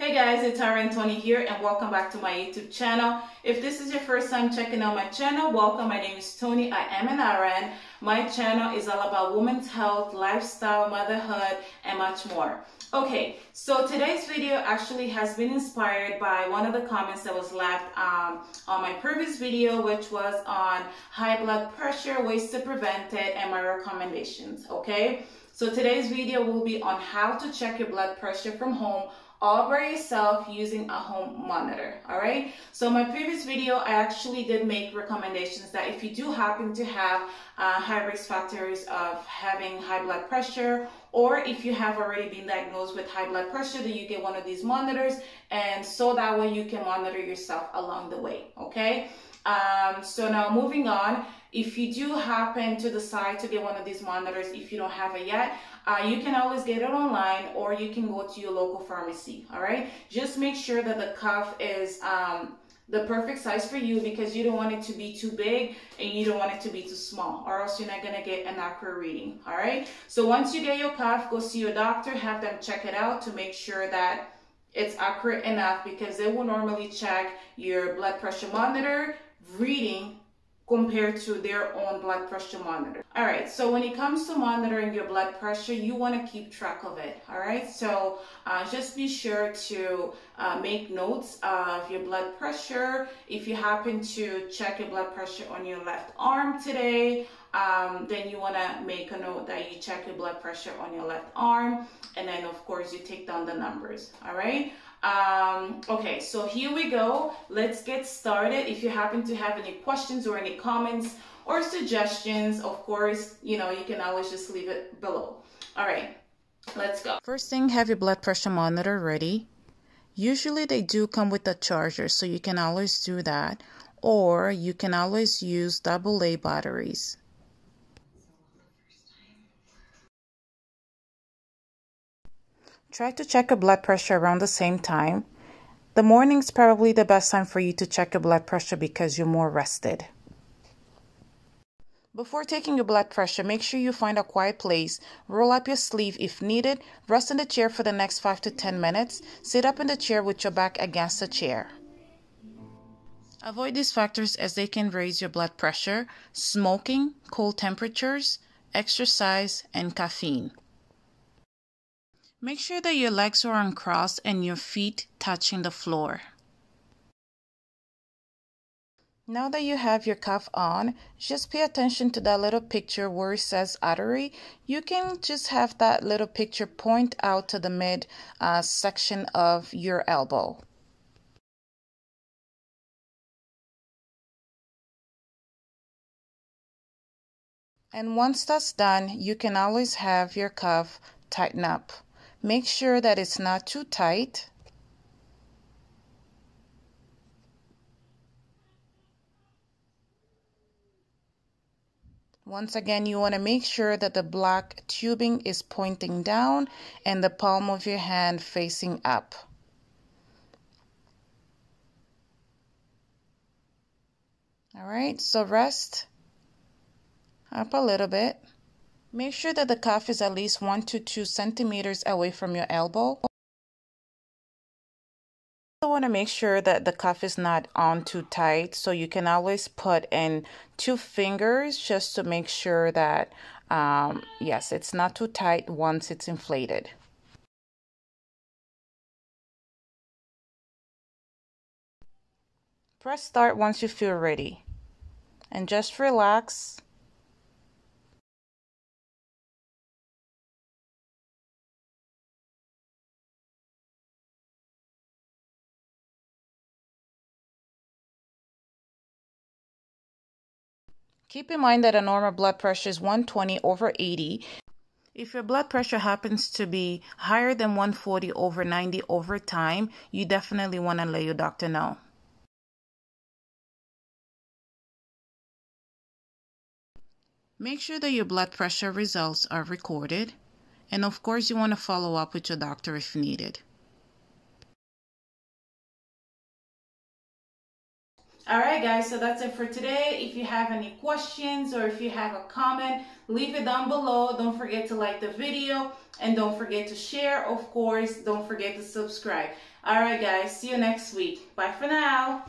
Hey guys, it's Tony here and welcome back to my YouTube channel. If this is your first time checking out my channel, welcome. My name is Tony. I am an RN. My channel is all about women's health, lifestyle, motherhood, and much more. Okay, so today's video actually has been inspired by one of the comments that was left on my previous video, which was on high blood pressure, ways to prevent it, and my recommendations, okay? So today's video will be on how to check your blood pressure from home all by yourself using a home monitor. All right, so my previous video I actually did make recommendations that if you do happen to have high risk factors of having high blood pressure, or if you have already been diagnosed with high blood pressure, that you get one of these monitors, and so that way you can monitor yourself along the way. Okay, so now moving on, if you do happen to decide to get one of these monitors, if you don't have it yet, you can always get it online, or you can go to your local pharmacy. All right, just make sure that the cuff is the perfect size for you, because you don't want it to be too big and you don't want it to be too small, or else you're not going to get an accurate reading. All right, so once you get your cuff, go see your doctor, have them check it out to make sure that it's accurate enough, because they will normally check your blood pressure monitor reading compared to their own blood pressure monitor. All right, so when it comes to monitoring your blood pressure, you want to keep track of it. All right, so just be sure to make notes of your blood pressure. If you happen to check your blood pressure on your left arm today, then you want to make a note that you check your blood pressure on your left arm, and then of course you take down the numbers. All right, okay, so here we go. Let's get started. If you happen to have any questions or any comments or suggestions, of course, you can always just leave it below. All right, let's go. First thing, have your blood pressure monitor ready. Usually they do come with a charger, so you can always do that, or you can always use AA batteries. Try to check your blood pressure around the same time. The morning's probably the best time for you to check your blood pressure because you're more rested. Before taking your blood pressure, make sure you find a quiet place, roll up your sleeve if needed, rest in the chair for the next 5 to 10 minutes, sit up in the chair with your back against the chair. Avoid these factors as they can raise your blood pressure: smoking, cold temperatures, exercise, and caffeine. Make sure that your legs are uncrossed and your feet touching the floor. Now that you have your cuff on, just pay attention to that little picture where it says artery. You can just have that little picture point out to the mid section of your elbow. And once that's done, you can always have your cuff tighten up. Make sure that it's not too tight. Once again, you want to make sure that the black tubing is pointing down and the palm of your hand facing up. All right, so rest up a little bit. Make sure that the cuff is at least 1 to 2 centimeters away from your elbow. You also want to make sure that the cuff is not on too tight, so you can always put in 2 fingers just to make sure that, yes, it's not too tight once it's inflated. Press start once you feel ready, and just relax. Keep in mind that a normal blood pressure is 120/80. If your blood pressure happens to be higher than 140/90 over time, you definitely want to let your doctor know. Make sure that your blood pressure results are recorded, and of course you want to follow up with your doctor if needed. All right, guys, so that's it for today. If you have any questions or if you have a comment, leave it down below. Don't forget to like the video and don't forget to share. Of course, don't forget to subscribe. All right, guys, see you next week. Bye for now.